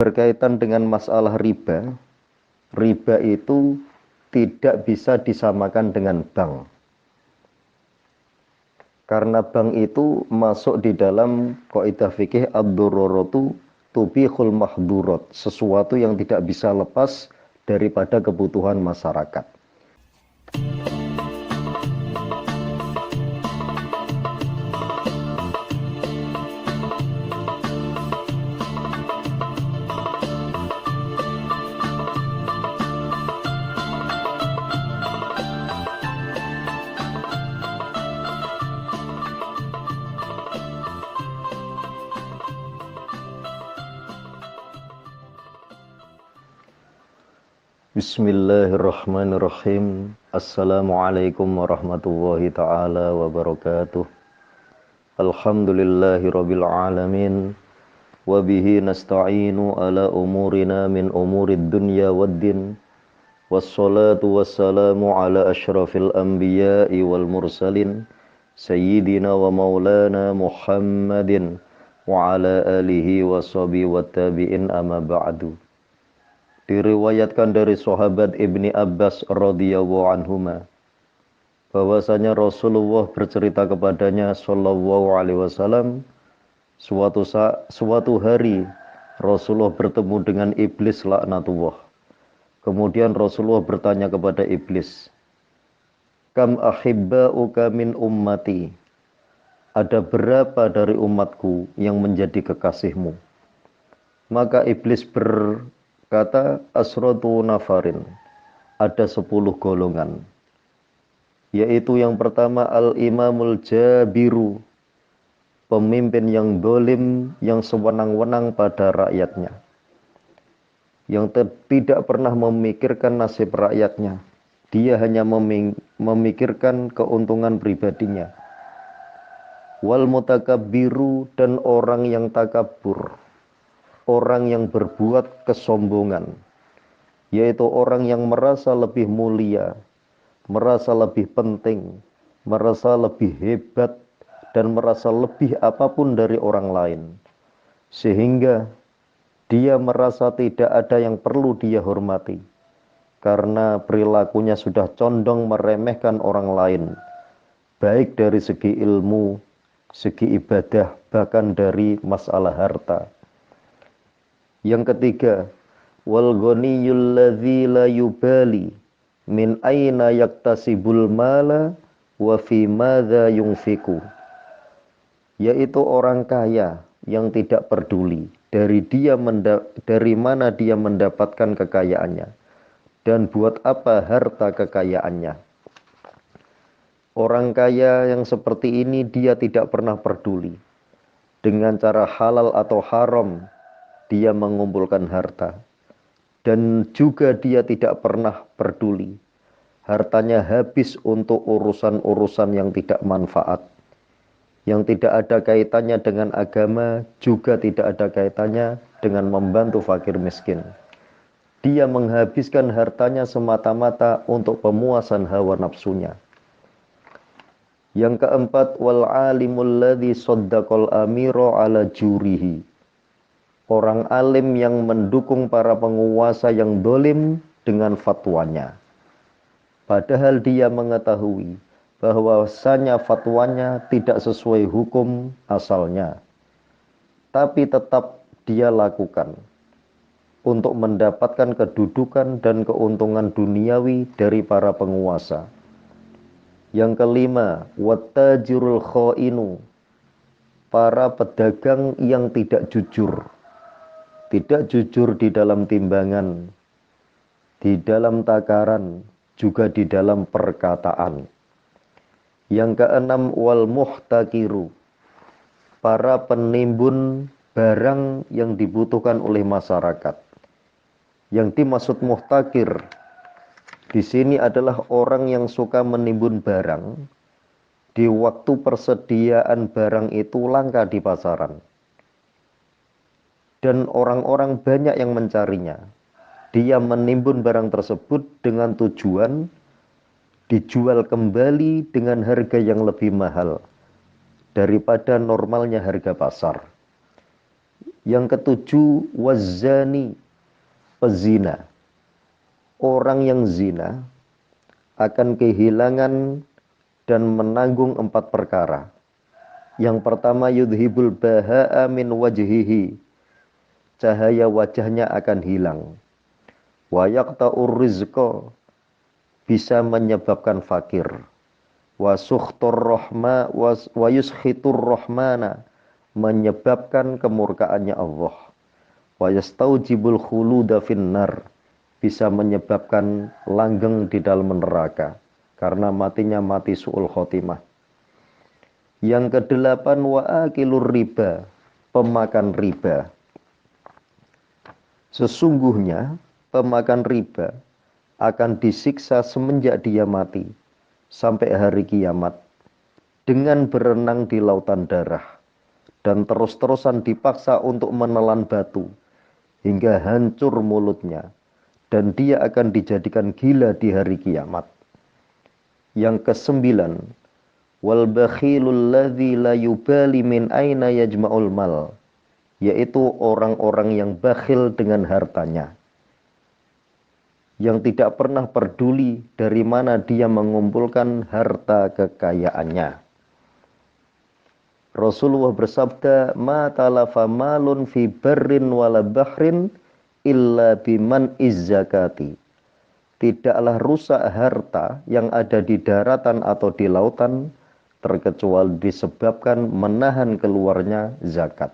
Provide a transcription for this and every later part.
Berkaitan dengan masalah riba, riba itu tidak bisa disamakan dengan bank. Karena bank itu masuk di dalam kaidah fikih ad-daruratu tubihul mahdurat, sesuatu yang tidak bisa lepas daripada kebutuhan masyarakat. Bismillahirrahmanirrahim. Assalamualaikum warahmatullahi ta'ala wabarakatuh. Alhamdulillahirabbil alamin. Wa bihi nasta'inu ala umurina min umurid dunya waddin. Wassalatu wassalamu ala asyrafil anbiya'i wal mursalin sayyidina wa maulana Muhammadin wa ala alihi wa sahbihi wa tabi'in amma ba'du. Diriwayatkan dari sahabat Ibni Abbas radhiyallahu anhuma bahwasanya Rasulullah bercerita kepadanya sallallahu alaihi wasallam, suatu hari Rasulullah bertemu dengan iblis laknatullah. Kemudian Rasulullah bertanya kepada iblis, "Kam ahibba'uka min ummati?" Ada berapa dari umatku yang menjadi kekasihmu? Maka iblis berkata, asratu nafarin, ada 10 golongan. Yaitu yang pertama al-imamul jabiru, pemimpin yang dolim, yang sewenang-wenang pada rakyatnya, yang tidak pernah memikirkan nasib rakyatnya. Dia hanya memikirkan keuntungan pribadinya. Wal mutakabbiru, dan orang yang takabur, orang yang berbuat kesombongan, yaitu orang yang merasa lebih mulia, merasa lebih penting, merasa lebih hebat, dan merasa lebih apapun dari orang lain, sehingga dia merasa tidak ada yang perlu dia hormati, karena perilakunya sudah condong meremehkan orang lain, baik dari segi ilmu, segi ibadah, bahkan dari masalah harta. Yang ketiga, wal ghaniyul ladzi la yubali min aina yaktasibul mala wa fi madza yunfiku, yaitu orang kaya yang tidak peduli dari mana dia mendapatkan kekayaannya dan buat apa harta kekayaannya. Orang kaya yang seperti ini dia tidak pernah peduli dengan cara halal atau haram dia mengumpulkan harta, dan juga dia tidak pernah peduli hartanya habis untuk urusan-urusan yang tidak manfaat, yang tidak ada kaitannya dengan agama, juga tidak ada kaitannya dengan membantu fakir miskin. Dia menghabiskan hartanya semata-mata untuk pemuasan hawa nafsunya. Yang keempat, wal alimul ladzi saddaqal amira ala jurihi, orang alim yang mendukung para penguasa yang dolim dengan fatwanya, padahal dia mengetahui bahwasanya fatwanya tidak sesuai hukum asalnya, tapi tetap dia lakukan untuk mendapatkan kedudukan dan keuntungan duniawi dari para penguasa. Yang kelima, wattajirul khainu, para pedagang yang tidak jujur. Tidak jujur di dalam timbangan, di dalam takaran, juga di dalam perkataan. Yang keenam, wal muhtakiru, para penimbun barang yang dibutuhkan oleh masyarakat. Yang dimaksud muhtakir di sini adalah orang yang suka menimbun barang di waktu persediaan barang itu langka di pasaran, dan orang-orang banyak yang mencarinya. Dia menimbun barang tersebut dengan tujuan dijual kembali dengan harga yang lebih mahal daripada normalnya harga pasar. Yang ketujuh, wazani, pezina. Orang yang zina akan kehilangan dan menanggung 4 perkara. Yang pertama, yudhibul baha'a min wajhihi. Cahaya wajahnya akan hilang. Wa yaqta'ur rizqa, bisa menyebabkan fakir. Wa sukhtur rahma wa yuskhitur rahmana, menyebabkan kemurkaannya Allah. Wa yastaujibul khuluda finnar, bisa menyebabkan langgeng di dalam neraka karena matinya mati su'ul khotimah. Yang kedelapan, wa akilur riba, pemakan riba. Sesungguhnya pemakan riba akan disiksa semenjak dia mati sampai hari kiamat dengan berenang di lautan darah dan terus-terusan dipaksa untuk menelan batu hingga hancur mulutnya, dan dia akan dijadikan gila di hari kiamat. Yang kesembilan, wal bakhilul ladzi la yubali min aina yajma'ul mal, yaitu orang-orang yang bakhil dengan hartanya, yang tidak pernah peduli dari mana dia mengumpulkan harta kekayaannya. Rasulullah bersabda, ma talafa malun fi barrin wala bahrin illa biman izzakati. Tidaklah rusak harta yang ada di daratan atau di lautan terkecuali disebabkan menahan keluarnya zakat.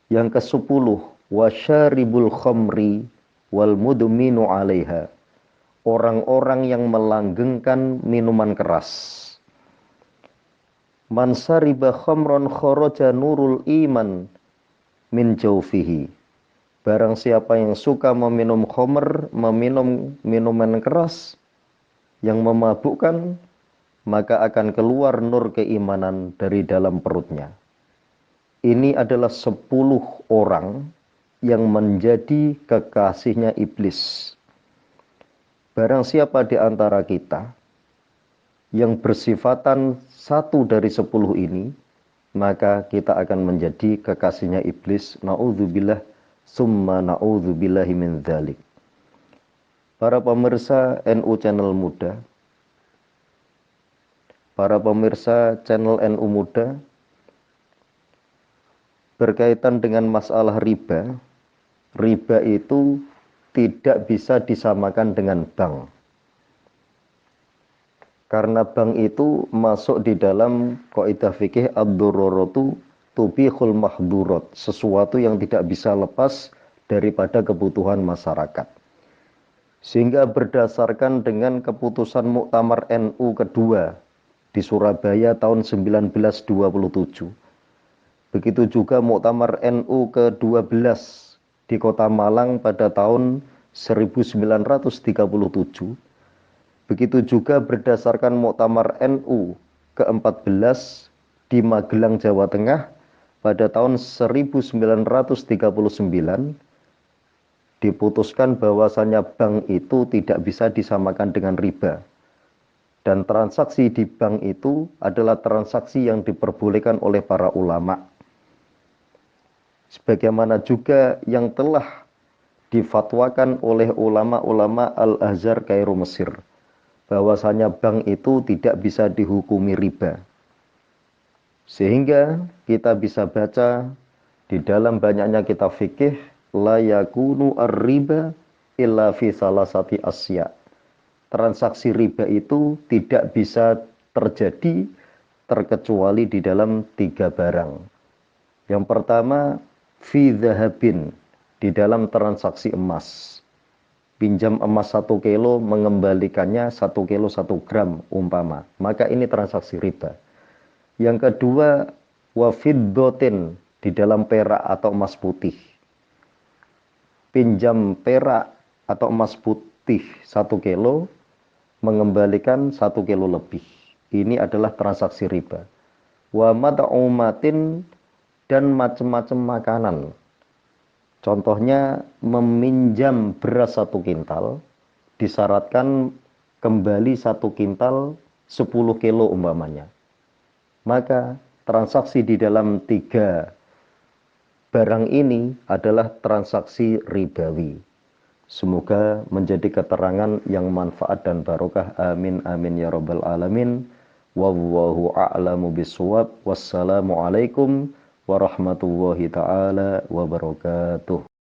Yang ke-10, wasyaribul khamri wal mudminu 'alaiha. Orang-orang yang melanggengkan minuman keras. Man sariba khamron kharaja nurul iman min jawfihi. Barang siapa yang suka meminum khamr, meminum minuman keras yang memabukkan, maka akan keluar nur keimanan dari dalam perutnya. Ini adalah 10 orang yang menjadi kekasihnya iblis. Barang siapa di antara kita yang bersifatan satu dari 10 ini, maka kita akan menjadi kekasihnya iblis. Na'udzubillah, summa na'udzubillahi min dzalik. Para pemirsa NU Channel Muda, para pemirsa channel NU Muda, berkaitan dengan masalah riba, riba itu tidak bisa disamakan dengan bank. Karena bank itu masuk di dalam kaidah fikih ad-daruratu tubihul mahdurat, sesuatu yang tidak bisa lepas daripada kebutuhan masyarakat. Sehingga berdasarkan dengan keputusan Muktamar NU kedua di Surabaya tahun 1927, begitu juga Muktamar NU ke-12 di Kota Malang pada tahun 1937, begitu juga berdasarkan Muktamar NU ke-14 di Magelang, Jawa Tengah pada tahun 1939, diputuskan bahwasanya bank itu tidak bisa disamakan dengan riba. Dan transaksi di bank itu adalah transaksi yang diperbolehkan oleh para ulama. Sebagaimana juga yang telah difatwakan oleh ulama-ulama Al-Azhar Kairo Mesir, bahwasanya bank itu tidak bisa dihukumi riba. Sehingga kita bisa baca di dalam banyaknya kitab fikih, la yakunu ar-riba illa fi salasati asya. Transaksi riba itu tidak bisa terjadi terkecuali di dalam 3 barang. Yang pertama, fi dhahabin, di dalam transaksi emas. Pinjam emas 1 kilo, mengembalikannya 1 kilo 1 gram umpama. Maka ini transaksi riba. Yang kedua, wa fiddotin, di dalam perak atau emas putih. Pinjam perak atau emas putih 1 kilo, mengembalikan 1 kilo lebih. Ini adalah transaksi riba. Wa mat'umatin, dan macam-macam makanan. Contohnya meminjam beras 1 kintal, disyaratkan kembali 1 kintal 10 kilo umpamanya. Maka transaksi di dalam 3 barang ini adalah transaksi ribawi. Semoga menjadi keterangan yang manfaat dan barokah. Amin amin ya rabbal alamin. Wallahu a'lamu bishawab. Wassalamualaikum warahmatullahi taala wabarakatuh.